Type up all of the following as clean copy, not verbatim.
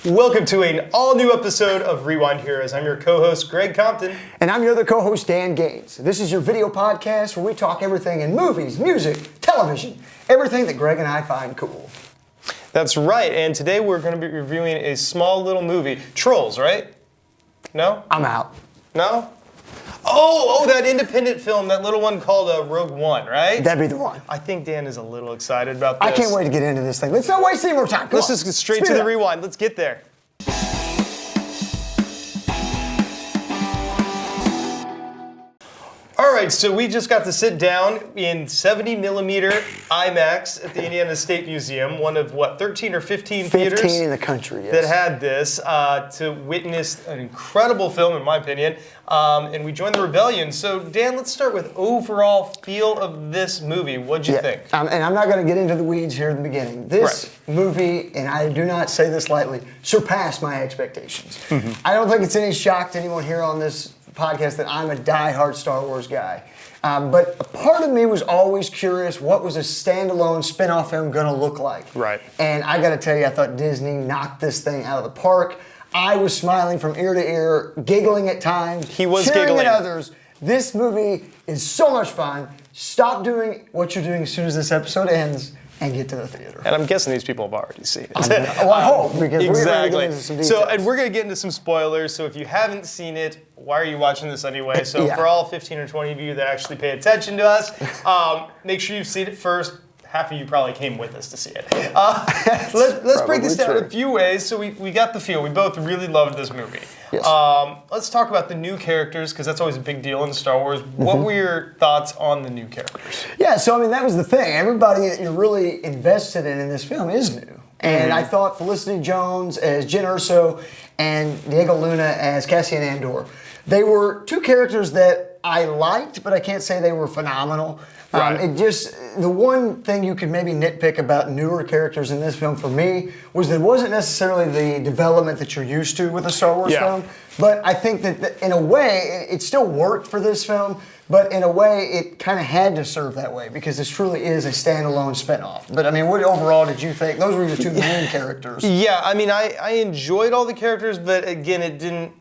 Welcome to an all-new episode of Rewind Heroes. I'm your co-host, Greg Compton. And I'm your other co-host, Dan Gaines. This is your video podcast where we talk everything in movies, music, television, everything that Greg and I find cool. That's right, and today we're going to be reviewing a small little movie, Trolls, right? No? I'm out. No? Oh, that independent film, that little one called Rogue One, right? That'd be the one. I think Dan is a little excited about this. I can't wait to get into this thing. Let's not waste any more time. Let's just get straight to the rewind. Let's get there. All right, so we just got to sit down in 70 millimeter IMAX at the Indiana State Museum, one of 13 or 15 theaters 15 in the country, yes. that had this, to witness an incredible film, in my opinion. And we joined the rebellion. So, Dan, let's start with overall feel of this movie. What'd you think? And I'm not going to get into the weeds here in the beginning. This movie, and I do not say this lightly, surpassed my expectations. I don't think it's any shock to anyone here on this podcast that I'm a die-hard Star Wars guy. But a part of me was always curious, what was a standalone spin-off film going to look like? Right. And I got to tell you, I thought Disney knocked this thing out of the park. I was smiling from ear to ear, giggling at times. He was cheering giggling at others. This movie is so much fun. Stop doing what you're doing as soon as this episode ends and get to the theater. And I'm guessing these people have already seen it. Well, I hope, because we're going to get into some details. So, and we're going to get into some spoilers. So if you haven't seen it, why are you watching this anyway? So for all 15 or 20 of you that actually pay attention to us, make sure you've seen it first. Half of you probably came with us to see it. Let's break this down in a few ways. So we got the feel. We both really loved this movie. Yes. Let's talk about the new characters, because that's always a big deal in Star Wars. What were your thoughts on the new characters? Yeah, so I mean, that was the thing. Everybody that you're really invested in this film is new. And I thought Felicity Jones as Jyn Erso and Diego Luna as Cassian Andor, they were two characters that I liked, but I can't say they were phenomenal. Right. The one thing you could maybe nitpick about newer characters in this film for me was that it wasn't necessarily the development that you're used to with a Star Wars film. But I think that in a way, it still worked for this film, but in a way, it kind of had to serve that way because this truly is a standalone spinoff. But I mean, what overall did you think? Those were your two main characters. Yeah, I mean, I enjoyed all the characters, but again, it didn't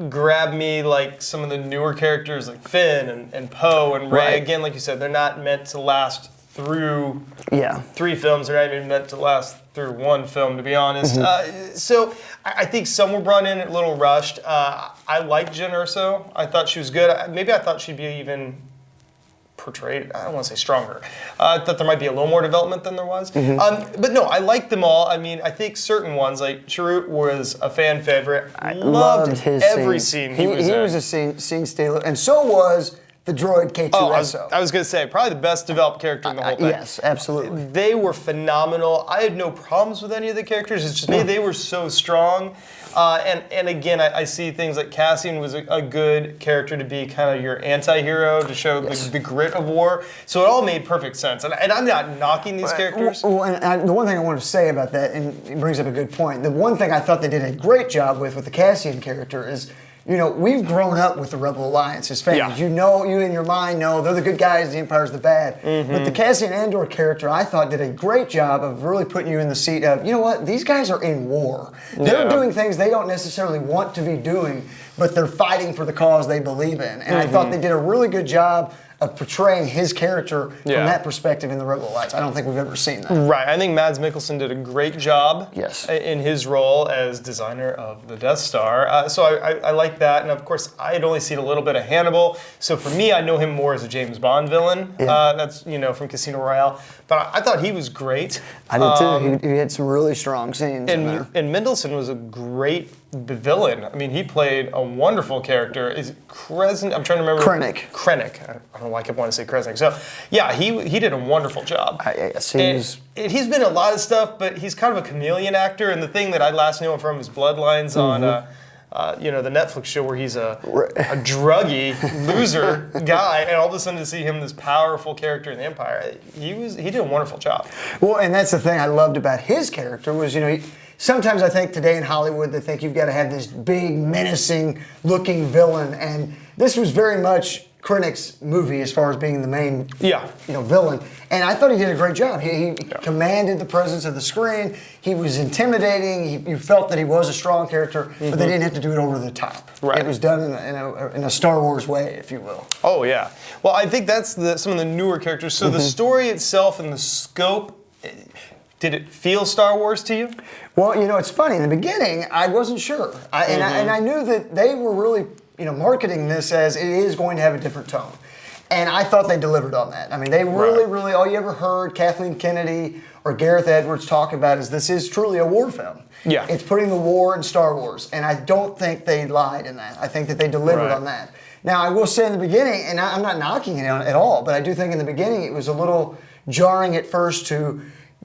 grab me like some of the newer characters like Finn and Poe and Rey. Right. Again, like you said, they're not meant to last through 3 films. They're not even meant to last through 1 film, to be honest. So I think some were brought in a little rushed. I liked Jyn Erso. I thought she was good. Maybe I thought she'd be even portrayed, I don't want to say stronger. I thought there might be a little more development than there was. But no, I liked them all. I mean, I think certain ones, like Chirrut was a fan favorite. I loved his every scene. scene he was in. He was a scene stealer, and so was the droid K2SO. I was going to say, probably the best developed character in the whole thing. Yes, absolutely. They were phenomenal. I had no problems with any of the characters. It's just they were so strong. And again, I see things like Cassian was a good character to be kind of your anti-hero, to show the grit of war. So it all made perfect sense. And I'm not knocking these characters. Well, and the one thing I want to say about that, and it brings up a good point, the one thing I thought they did a great job with the Cassian character is, you know, we've grown up with the Rebel Alliance as fans. Yeah. You know, you in your mind know they're the good guys, the Empire's the bad. But the Cassian Andor character, I thought, did a great job of really putting you in the seat of, you know what, these guys are in war. They're doing things they don't necessarily want to be doing, but they're fighting for the cause they believe in. And I thought they did a really good job of portraying his character from that perspective in the Rebel Alliance. I don't think we've ever seen that. Right. I think Mads Mikkelsen did a great job in his role as designer of the Death Star. So I like that. And of course, I had only seen a little bit of Hannibal. So for me, I know him more as a James Bond villain. That's, from Casino Royale. But I thought he was great. I did too. He had some really strong scenes in there. And Mendelsohn was a great villain. I mean, he played a wonderful character. Is it Krennic? I'm trying to remember. Krennic. I don't know why I kept wanting to say Krennic. So, yeah, he did a wonderful job. Yes, he's been in a lot of stuff, but he's kind of a chameleon actor. And the thing that I last knew him from is Bloodlines on the Netflix show where he's a druggy loser guy, and all of a sudden to see him this powerful character in the Empire, he did a wonderful job. Well, and that's the thing I loved about his character was, sometimes I think today in Hollywood they think you've got to have this big, menacing looking villain, and this was very much Krennic's movie as far as being the main Yeah. villain. And I thought he did a great job. He commanded the presence of the screen. He was intimidating. You felt that he was a strong character, but they didn't have to do it over the top. Right. It was done in a Star Wars way, if you will. Oh, yeah. Well, I think that's some of the newer characters. So the story itself and the scope, did it feel Star Wars to you? Well, it's funny. In the beginning, I wasn't sure. And I knew that they were really marketing this as it is going to have a different tone. And I thought they delivered on that. I mean, they really, all you ever heard Kathleen Kennedy or Gareth Edwards talk about is this is truly a war film. Yeah. It's putting the war in Star Wars. And I don't think they lied in that. I think that they delivered on that. Now, I will say in the beginning, and I'm not knocking it at all, but I do think in the beginning it was a little jarring at first to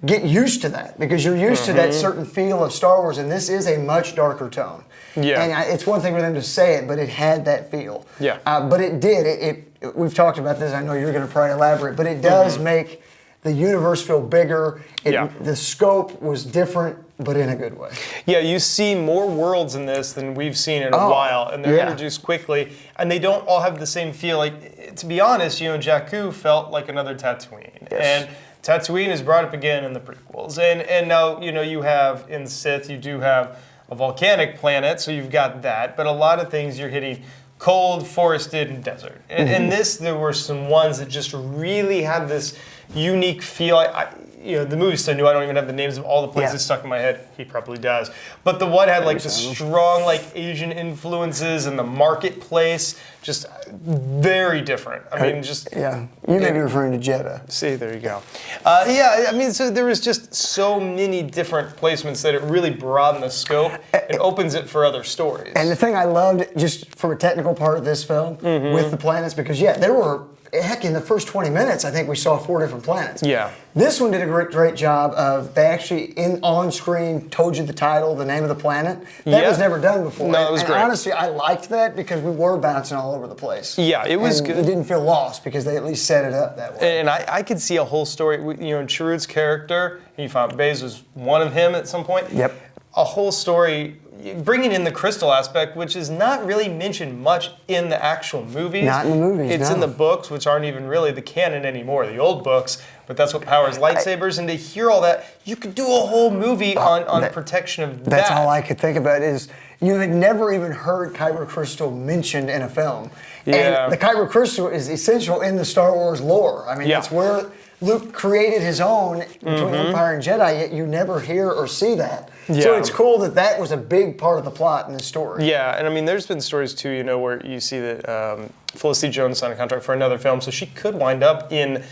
get used to that, because you're used to that certain feel of Star Wars, and this is a much darker tone. Yeah. And it's one thing for them to say it, but it had that feel. Yeah. But it did. We've talked about this. I know you're going to probably elaborate, but it does make the universe feel bigger. The scope was different, but in a good way. Yeah, you see more worlds in this than we've seen in a while, and they're introduced quickly, and they don't all have the same feel. Like, to be honest, Jakku felt like another Tatooine. Yes. And Tatooine is brought up again in the prequels. And now, you have, in Sith, you do have a volcanic planet, so you've got that, but a lot of things you're hitting cold, forested, and desert. And in this, there were some ones that just really had this unique feel. The movie so new, I don't even have the names of all the places stuck in my head. He probably does. But the one had like the strong Asian influences, and the marketplace, just very different. I mean, just... Yeah, you may be referring to Jeddah. See, there you go. So there was just so many different placements that it really broadened the scope and opens it for other stories. And the thing I loved, just from a technical part of this film, with the planets, because there were... Heck, in the first 20 minutes, I think we saw 4 different planets. Yeah. This one did a great job of, they actually, on screen, told you the title, the name of the planet. That was never done before. No, it was great. Honestly, I liked that because we were bouncing all over the place. Yeah, it was good. We didn't feel lost because they at least set it up that way. And I could see a whole story, in Chirrut's character, he found Baze was one of him at some point. Yep. A whole story, bringing in the crystal aspect, which is not really mentioned much in the actual movies. Not in the movies, It's in the books, which aren't even really the canon anymore, the old books, but that's what powers lightsabers. And to hear all that, you could do a whole movie on protection of that. That's all I could think about is you had never even heard Kyber Crystal mentioned in a film. Yeah. And the Kyber Crystal is essential in the Star Wars lore. I mean, it's where Luke created his own between Empire and Jedi, yet you never hear or see that. Yeah. So it's cool that was a big part of the plot in this story. Yeah, and I mean, there's been stories too, where you see that Felicity Jones signed a contract for another film, so she could wind up in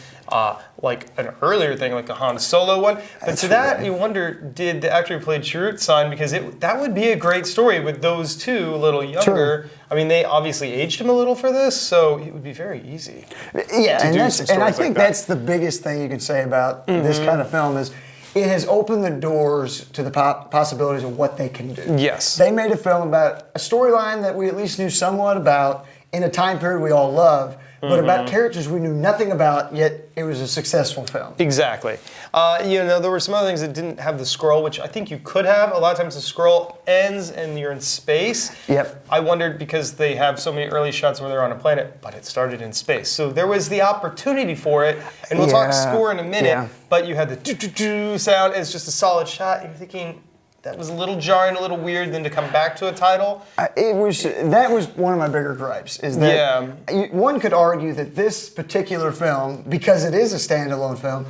like an earlier thing, like a Han Solo one. But to that, you wonder, did the actor who played Chirrut sign? Because that would be a great story with those two a little younger. Sure. I mean, they obviously aged him a little for this, so it would be very easy. Yeah, to and, do some stories I think like that. that's the biggest thing you can say about this kind of film is it has opened the doors to the possibilities of what they can do. Yes. They made a film about a storyline that we at least knew somewhat about in a time period we all love, but about characters we knew nothing about, yet it was a successful film. Exactly. There were some other things that didn't have the scroll, which I think you could have. A lot of times the scroll ends and you're in space. Yep. I wondered because they have so many early shots where they're on a planet, but it started in space. So there was the opportunity for it, and we'll talk score in a minute, but you had the do-do-do sound as just a solid shot, and you're thinking, that was a little jarring, a little weird, then to come back to a title. That was one of my bigger gripes. Is that one could argue that this particular film, because it is a standalone film,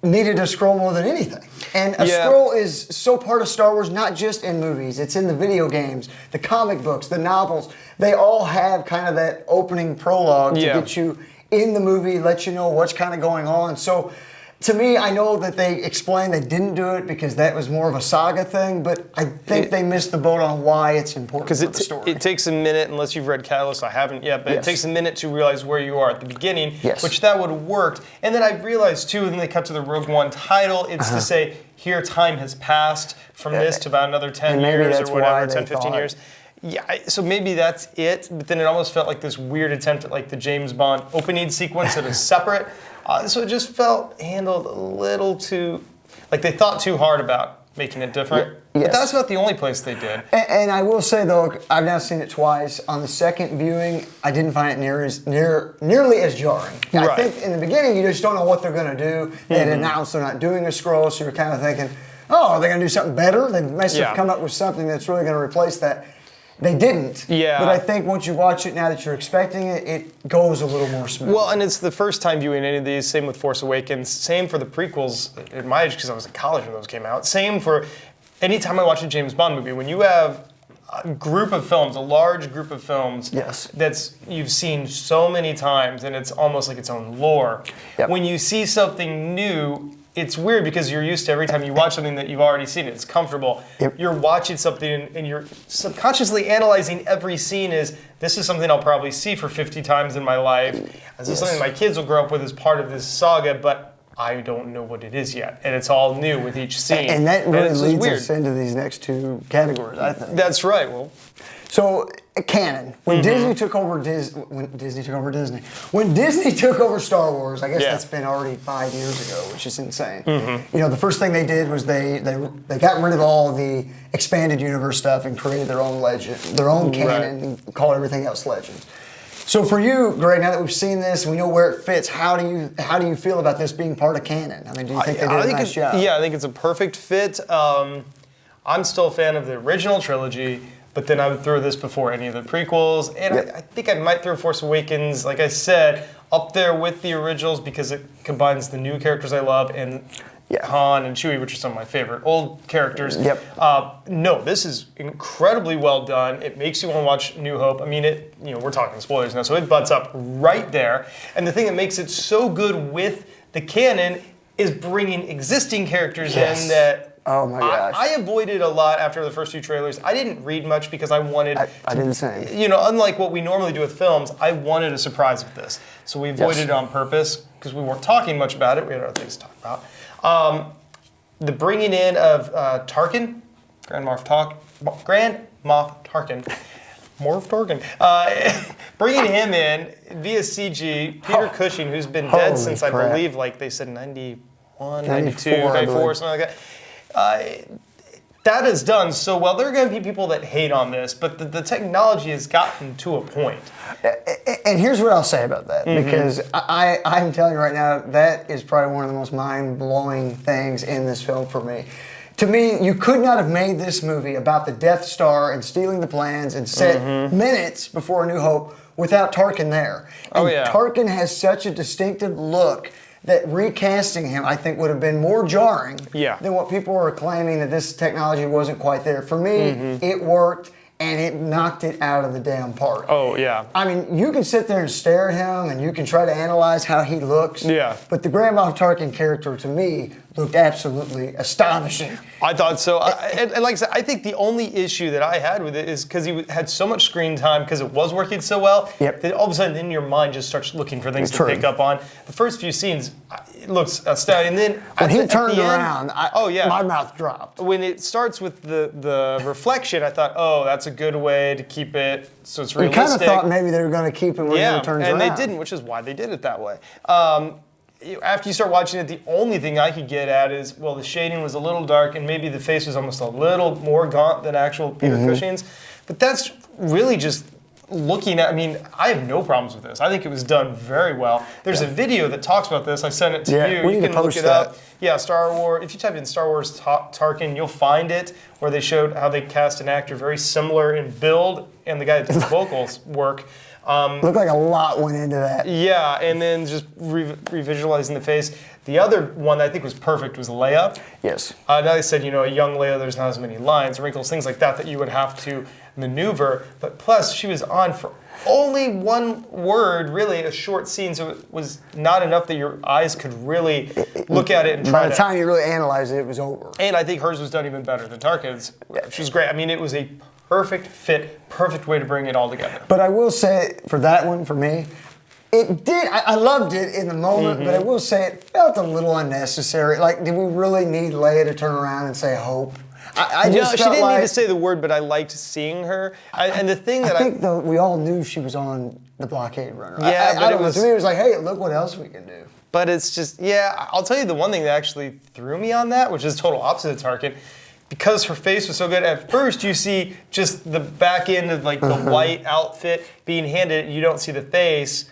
needed a scroll more than anything. And a scroll is so part of Star Wars, not just in movies. It's in the video games, the comic books, the novels. They all have kind of that opening prologue to get you in the movie, let you know what's kind of going on. So, to me, I know that they explained they didn't do it because that was more of a saga thing, but I think they missed the boat on why it's important for the story. It takes a minute, unless you've read Catalyst, I haven't yet, but it takes a minute to realize where you are at the beginning, which that would have worked. And then I realized, too, when they cut to the Rogue One title, it's to say, here time has passed from this to about another 10 years or whatever, 10, 15 years. Yeah, so maybe that's it, but then it almost felt like this weird attempt at like the James Bond opening sequence that is separate. So it just felt handled a little too, like they thought too hard about making it different. Yes. But that's not the only place they did. And I will say though, I've now seen it twice. On the second viewing, I didn't find it nearly as jarring. Right. I think in the beginning, you just don't know what they're going to do. They had announced they're not doing a scroll, so you're kind of thinking, oh, are they going to do something better? They must have come up with something that's really going to replace that. They didn't. Yeah. But I think once you watch it now that you're expecting it, it goes a little more smooth. Well, and it's the first time viewing any of these. Same with Force Awakens. Same for the prequels at my age, because I was in college when those came out. Same for anytime I watch a James Bond movie. When you have a group of films, a large group of films, that's you've seen so many times, and it's almost like its own lore. Yep. When you see something new, it's weird because you're used to every time you watch something that you've already seen. It's comfortable. Yep. You're watching something and you're subconsciously analyzing every scene as this is something I'll probably see for 50 times in my life. This is something my kids will grow up with as part of this saga, but I don't know what it is yet. And it's all new with each scene. And that really leads us into these next two categories, I think. That's right. Well, so canon. When Disney took over when Disney took over Star Wars, I guess that's been already 5 years ago, which is insane. You know, the first thing they did was they got rid of all the expanded universe stuff and created their own legend, their own canon, and called everything else legend. So for you, Greg, now that we've seen this and we know where it fits, how do you feel about this being part of canon? I mean, do you think they did a nice job? Yeah, I think it's a perfect fit. I'm still a fan of the original trilogy, but then I would throw this before any of the prequels, and I think I might throw Force Awakens, like I said, up there with the originals because it combines the new characters I love and Han and Chewie, which are some of my favorite old characters. No, this is incredibly well done. It makes you want to watch New Hope. I mean, we're talking spoilers now, so it butts up right there. And the thing that makes it so good with the canon is bringing existing characters in that oh my gosh. I avoided a lot after the first two trailers. I didn't read much because I wanted I did the same. You know, unlike what we normally do with films, I wanted a surprise with this. So we avoided it on purpose because we weren't talking much about it. We had other things to talk about. The bringing in of Tarkin, Grand Moff Tarkin, Morph Tarkin, bringing him in via CG, Peter Cushing, who's been dead since I believe, like they said, 91, 92, 94, something like that. That is done so well. There are going to be people that hate on this, but the technology has gotten to a point. And here's what I'll say about that, because I'm telling you right now, that is probably one of the most mind-blowing things in this film for me. To me, you could not have made this movie about the Death Star and stealing the plans and set minutes before A New Hope without Tarkin there. And Tarkin has such a distinctive look that recasting him, I think, would have been more jarring than what people were claiming that this technology wasn't quite there. For me, it worked, and it knocked it out of the damn park. Oh, yeah. I mean, you can sit there and stare at him, and you can try to analyze how he looks. Yeah. But the Grand Moff Tarkin character, to me, looked absolutely astonishing. I thought so. And like I said, I think the only issue that I had with it is because he had so much screen time, because it was working so well, that all of a sudden in your mind just starts looking for things to pick up on. The first few scenes, it looks astounding. And then when he turned around, my mouth dropped. When it starts with the reflection, I thought, oh, that's a good way to keep it so it's realistic. We kind of thought maybe they were going to keep him when he turns around. And they didn't, which is why they did it that way. After you start watching it, the only thing I could get at is, well, the shading was a little dark and maybe the face was almost a little more gaunt than actual Peter Cushing's. But that's really just looking at, I mean, I have no problems with this. I think it was done very well. There's a video that talks about this. I sent it to you. We You need can to look post it that. up. Yeah, Star Wars. If you type in Star Wars Tarkin, you'll find it, where they showed how they cast an actor very similar in build, and the guy that did the vocals work. Looked like a lot went into that. Yeah, and then just revisualizing the face. The other one that I think was perfect was Leia. Yes. Now they said, a young Leia, there's not as many lines, wrinkles, things like that you would have to maneuver. But plus, she was on for only one word, really, a short scene, so it was not enough that your eyes could really look at it and try to... By the time you really analyze it, it was over. And I think hers was done even better than Tarkin's. She was great. I mean, it was a perfect fit, perfect way to bring it all together. But I will say, for that one, for me, it did, I loved it in the moment, but I will say it felt a little unnecessary. Like, did we really need Leia to turn around and say hope? No, she didn't need to say the word, but I liked seeing her. And the thing that I think though we all knew she was on the blockade runner. Yeah, but to me it was like, hey, look what else we can do. But it's just, I'll tell you the one thing that actually threw me on that, which is total opposite of Tarkin. because her face was so good, at first you see just the back end of like the white outfit being handed, you don't see the face.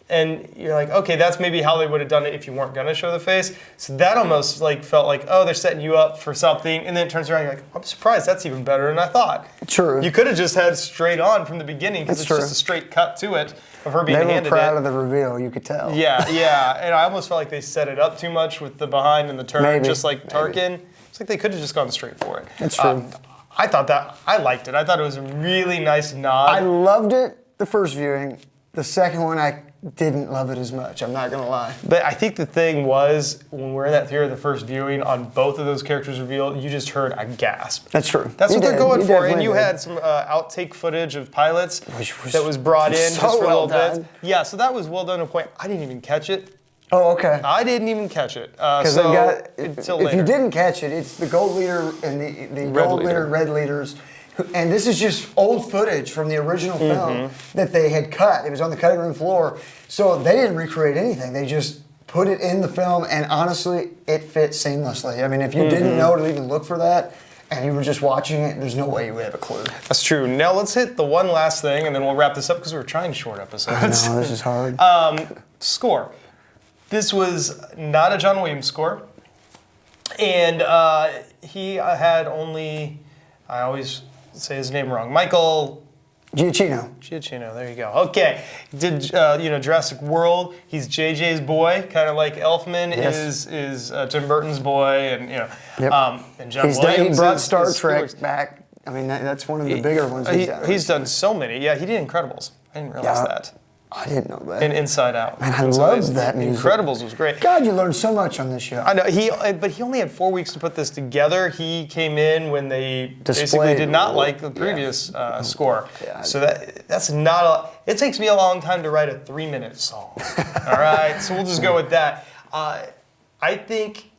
And you're like, okay, that's maybe how they would have done it if you weren't gonna show the face. So that almost like felt like, oh, they're setting you up for something, and then it turns around, you're like, I'm surprised that's even better than I thought. True. You could have just had straight on from the beginning because it's just a straight cut to it of her being handed it. They were proud of the reveal, you could tell. Yeah, yeah, and I almost felt like they set it up too much with the behind and the turn, just like Tarkin. It's like they could have just gone straight for it. That's true. I liked it. I thought it was a really nice nod. I loved it the first viewing. The second one, I didn't love it as much. I'm not gonna lie. But I think the thing was, when we're in that theater the first viewing, on both of those characters revealed, you just heard a gasp. That's true. That's what they're going for. And you had some outtake footage of pilots that was brought in just for little bits. Yeah, so that was well done to a point. I didn't even catch it. Oh, okay. I didn't even catch it. Because if you didn't catch it, it's the gold leader and the gold leader and red leaders. And this is just old footage from the original film that they had cut. It was on the cutting room floor. So they didn't recreate anything. They just put it in the film, and honestly, it fits seamlessly. I mean, if you didn't know to even look for that, and you were just watching it, there's no way you would have a clue. That's true. Now let's hit the one last thing, and then well wrap this up because we're trying short episodes. I know, this is hard. Score. This was not a John Williams score, and he had only, I always say his name wrong, Michael Giacchino, there you go. Okay, did Jurassic World? He's JJ's boy, kind of like Elfman is Tim Burton's boy, and and John Williams. He brought Star Trek back. I mean, that's one of the bigger ones he's done so many. Yeah, he did Incredibles. I didn't realize that. I didn't know that. And Inside Out. Man, I loved that music. Incredibles was great. God, you learned so much on this show. I know, but he only had 4 weeks to put this together. He came in when they basically did not like the previous score. Yeah, so that's not it takes me a long time to write a 3-minute song. All right, so we'll just go with that. I think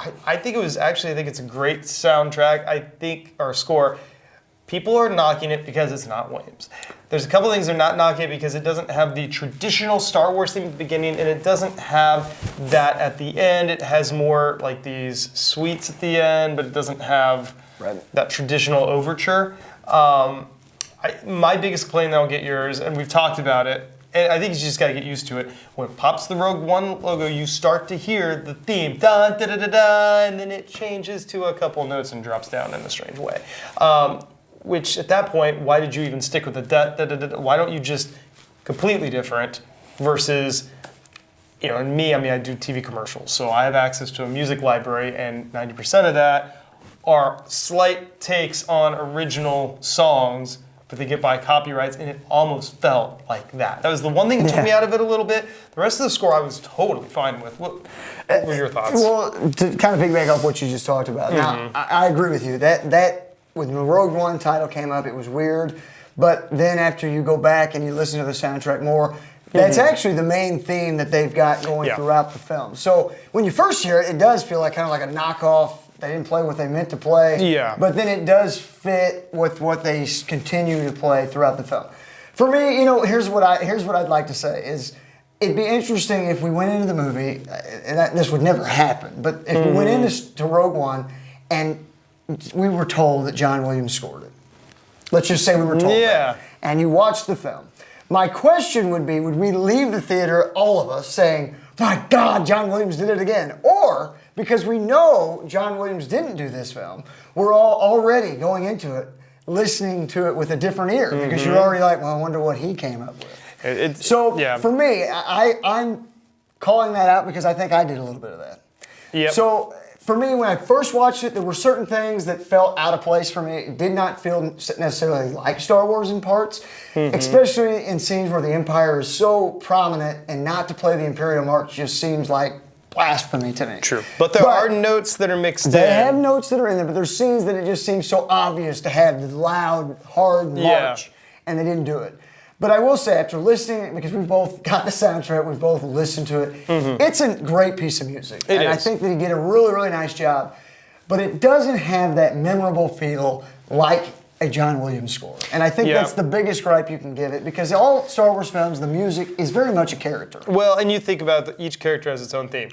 it was actually, I think it's a great soundtrack. Or score. People are knocking it because it's not Williams. There's a couple things they're not knocking it because it doesn't have the traditional Star Wars theme at the beginning, and it doesn't have that at the end. It has more like these suites at the end, but it doesn't have that traditional overture. My biggest complaint, and I'll get yours, and we've talked about it, and I think you just got to get used to it. When it pops the Rogue One logo, you start to hear the theme, da da da da da, and then it changes to a couple notes and drops down in a strange way. Which at that point, why did you even stick with the da da da da? Why don't you just completely different versus, and me, I do TV commercials, so I have access to a music library, and 90% of that are slight takes on original songs, but they get by copyrights, and it almost felt like that. That was the one thing that took me out of it a little bit. The rest of the score I was totally fine with. What were your thoughts? Well, to kind of piggyback off what you just talked about, now, I agree with you. That when the Rogue One title came up, it was weird. But then after you go back and you listen to the soundtrack more, that's actually the main theme that they've got going throughout the film. So when you first hear it, it does feel like kind of like a knockoff. They didn't play what they meant to play. Yeah. But then it does fit with what they continue to play throughout the film. For me, here's what I'd like to say is, it'd be interesting if we went into the movie, and this would never happen, but if we went into Rogue One and we were told that John Williams scored it. Let's just say we were told that. And you watched the film. My question would be, would we leave the theater, all of us, saying, my God, John Williams did it again? Or, because we know John Williams didn't do this film, we're all already going into it, listening to it with a different ear, because you're already like, well, I wonder what he came up with. For me, I'm calling that out because I think I did a little bit of that. Yep. So, for me, when I first watched it, there were certain things that felt out of place for me. It did not feel necessarily like Star Wars in parts, especially in scenes where the Empire is so prominent, and not to play the Imperial March just seems like blasphemy to me. True. But there are notes that are mixed in. They have notes that are in there, but there's scenes that it just seems so obvious to have the loud, hard march, and they didn't do it. But I will say, after listening, because we've both got the soundtrack, we've both listened to it, it's a great piece of music. It is. I think that he did a really, really nice job. But it doesn't have that memorable feel like a John Williams score. And I think that's the biggest gripe you can give it, because all Star Wars films, the music is very much a character. Well, and you think about each character has its own theme.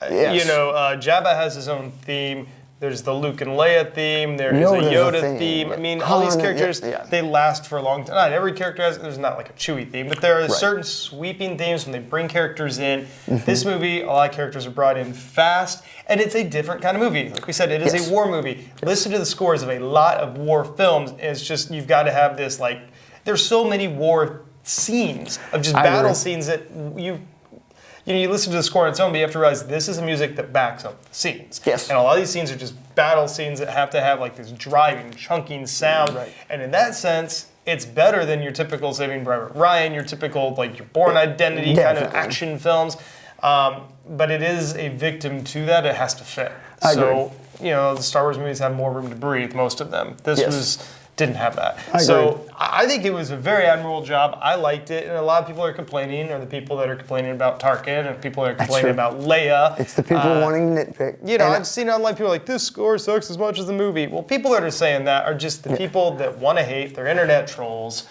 Jabba has his own theme. There's the Luke and Leia theme. There's Yoda's a a Yoda theme. theme. I mean, all these Han, characters, yeah. they last for a long time. Not every character has, there's not like a Chewie theme, but there are certain sweeping themes when they bring characters in. This movie, a lot of characters are brought in fast, and it's a different kind of movie. Like we said, it is a war movie. Listen to the scores of a lot of war films. It's just, you've got to have this, like, there's so many war scenes of just battle scenes that you listen to the score on its own, but you have to realize this is a music that backs up the scenes. Yes. And a lot of these scenes are just battle scenes that have to have like this driving, chunking sound. Right. And in that sense, it's better than your typical Saving Private Ryan, your typical like your Bourne Identity kind of action films. But it is a victim to that. It has to fit. I agree. You know, the Star Wars movies have more room to breathe, most of them. This didn't have that. I agree. I think it was a very admirable job. I liked it, and a lot of people are complaining, or the people that are complaining about Tarkin, and people that are complaining about Leia. It's the people wanting to nitpick. You know, I've seen online people like, this score sucks as much as the movie. Well, people that are saying that are just the people that want to hate. They're internet trolls.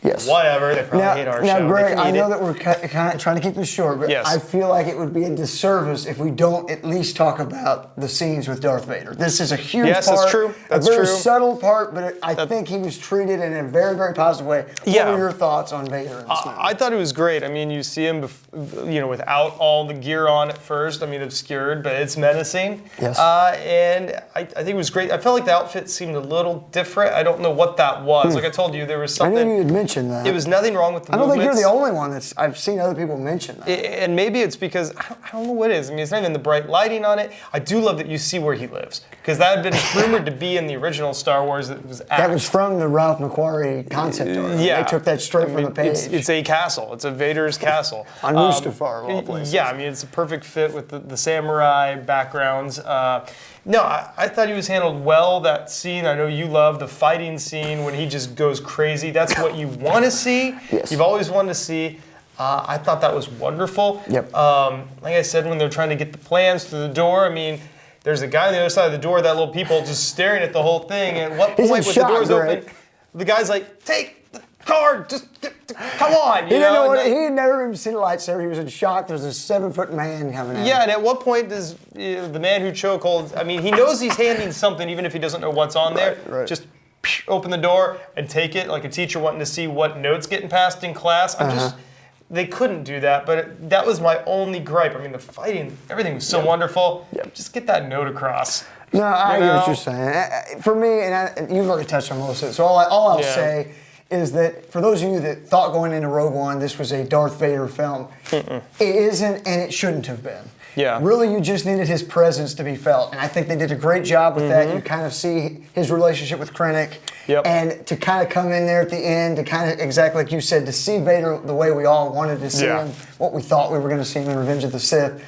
Yes. Whatever, they probably hate our show. Now, Greg, I know it. that we're kind of trying to keep this short, but I feel like it would be a disservice if we don't at least talk about the scenes with Darth Vader. This is a huge part. That's true. That's a very true. subtle part, but I think he was treated in a very, very positive way. What were your thoughts on Vader in this movie? I thought it was great. I mean, you see him, without all the gear on at first. I mean, obscured, but it's menacing. Yes. And I think it was great. I felt like the outfit seemed a little different. I don't know what that was. Like I told you, there was something. I know you had mentioned that. It was nothing wrong with the I don't think movements. you're the only one I've seen other people mention that. And maybe it's because, I don't know what it is. I mean, it's not even the bright lighting on it. I do love that you see where he lives. Because that had been rumored to be in the original Star Wars that was That was from the Ralph McQuarrie concept art. Yeah. They took that straight from the page. It's a castle. It's a Vader's castle. On Mustafar, of all places. Yeah, I mean, it's a perfect fit with the samurai backgrounds. No, I thought he was handled well, that scene. I know you love the fighting scene when he just goes crazy. That's what you want to see. Yes. You've always wanted to see. I thought that was wonderful. Yep. Like I said, when they're trying to get the plans through the door, I mean, there's a guy on the other side of the door, that little people just staring at the whole thing. And at what point, when the door's open, the guy's like, take the card, just come on. He had never even seen a lightsaber. He was in shock. There's a 7-foot man coming out. Yeah, and at what point does the man who chokeholds, I mean, he knows he's handing something even if he doesn't know what's on there. Right. Just open the door and take it like a teacher wanting to see what notes getting passed in class. They couldn't do that, but that was my only gripe. I mean, the fighting, everything was so wonderful. Just get that note across. No, I get what you're saying. For me, and you've already touched on most of it, so all I'll say is that for those of you that thought going into Rogue One this was a Darth Vader film, it isn't, and it shouldn't have been. Yeah. Really, you just needed his presence to be felt, and I think they did a great job with that. You kind of see his relationship with Krennic, and to kind of come in there at the end, to kind of, exactly like you said, to see Vader the way we all wanted to see him, what we thought we were going to see him in Revenge of the Sith,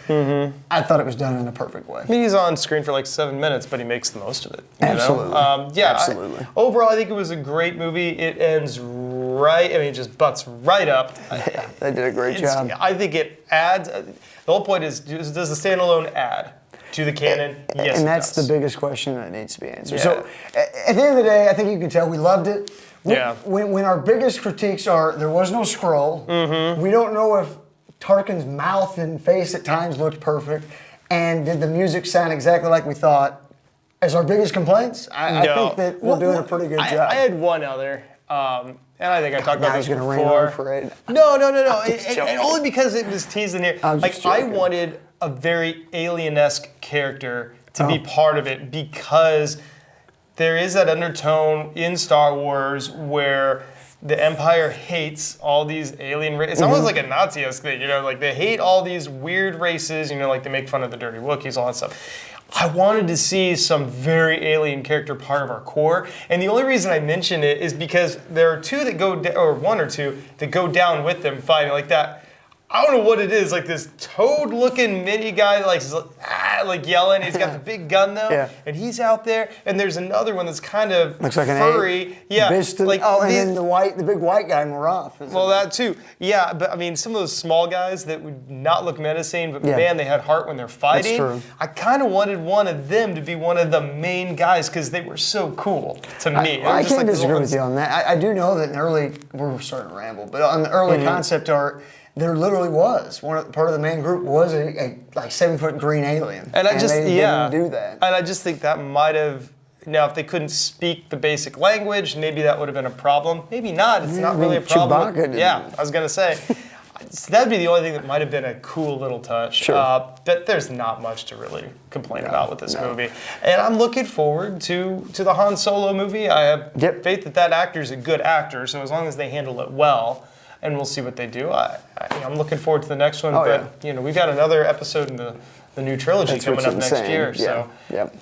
I thought it was done in a perfect way. I mean, he's on screen for like 7 minutes, but he makes the most of it. Absolutely. Absolutely. Overall, I think it was a great movie. It ends right, it just butts right up. Yeah, they did a great job. I think it adds, the whole point is, does the standalone add to the canon? Yes, and that's the biggest question that needs to be answered. So, at the end of the day, I think you can tell we loved it. When our biggest critiques are, there was no scroll. We don't know if Tarkin's mouth and face at times looked perfect, and did the music sound exactly like we thought. As our biggest complaints, I think that we're doing a pretty good job. I had one other, and I think I talked about this before. No, and only because it was teased in here. Like, I wanted a very alien-esque character to be part of it, because there is that undertone in Star Wars where the Empire hates all these alien races. It's almost like a Nazi-esque thing, like they hate all these weird races, like they make fun of the dirty Wookiees, all that stuff. I wanted to see some very alien character part of our core, and the only reason I mention it is because there are two that go, or one or two that go down with them fighting like that. I don't know what it is, like this toad-looking mini guy, like yelling. He's got the big gun though, and he's out there. And there's another one that's kind of looks like furry, an and then the big white guy, Morath. Well, that too, yeah. But I mean, some of those small guys that would not look menacing, but man, they had heart when they're fighting. That's true. I kind of wanted one of them to be one of the main guys because they were so cool to me. I can't disagree with you on that. I do know that we're starting to ramble, but on the early concept art, there literally was part of the main group was a like 7-foot green alien, and I just they didn't do that. And I just think that might have. Now, if they couldn't speak the basic language, maybe that would have been a problem. Maybe not. It's not really a problem. Chewbacca Yeah, I was gonna say. So that'd be the only thing that might have been a cool little touch. Sure. But there's not much to really complain about with this movie. And I'm looking forward to the Han Solo movie. I have faith that that actor's a good actor, so as long as they handle it well, and we'll see what they do. I'm looking forward to the next one. We've got another episode in the new trilogy coming up next year. So,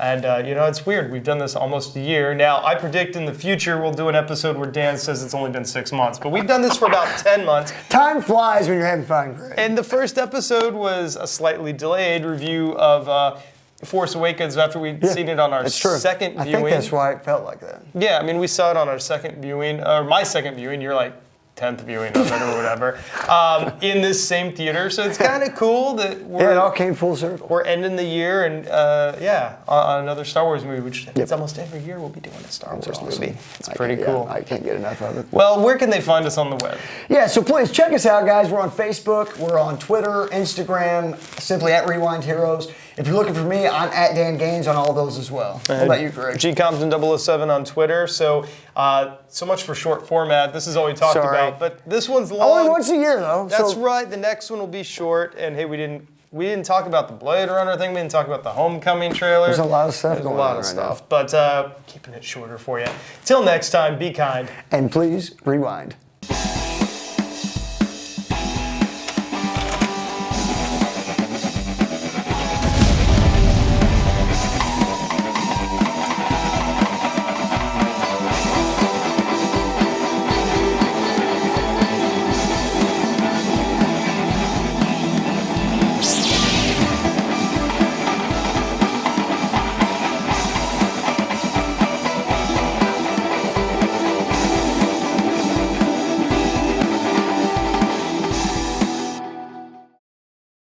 and it's weird. We've done this almost a year. Now, I predict in the future we'll do an episode where Dan says it's only been 6 months, but we've done this for about 10 months. Time flies when you're having fun, Greg. And the first episode was a slightly delayed review of Force Awakens after we'd seen it on our second viewing. I think that's why it felt like that. Yeah, I mean, we saw it on our second viewing, or my second viewing. You're like 10th viewing of it or whatever, in this same theater. So it's kind of cool that it all came full circle. We're ending the year and on another Star Wars movie, which it's almost every year we'll be doing a Star Wars movie. It's pretty cool. I can't get enough of it. Well, where can they find us on the web? Yeah, so please check us out, guys. We're on Facebook, we're on Twitter, Instagram, simply at Rewind Heroes. If you're looking for me, I'm at Dan Gaines on all those as well. What about you, Greg? G Compton007 on Twitter. So much for short format. This is all we talked about, but this one's long. Only once a year, though. That's right. The next one will be short. And hey, we didn't talk about the Blade Runner thing. We didn't talk about the Homecoming trailer. There's a lot of stuff going on right now. But keeping it shorter for you. Till next time, be kind. And please rewind.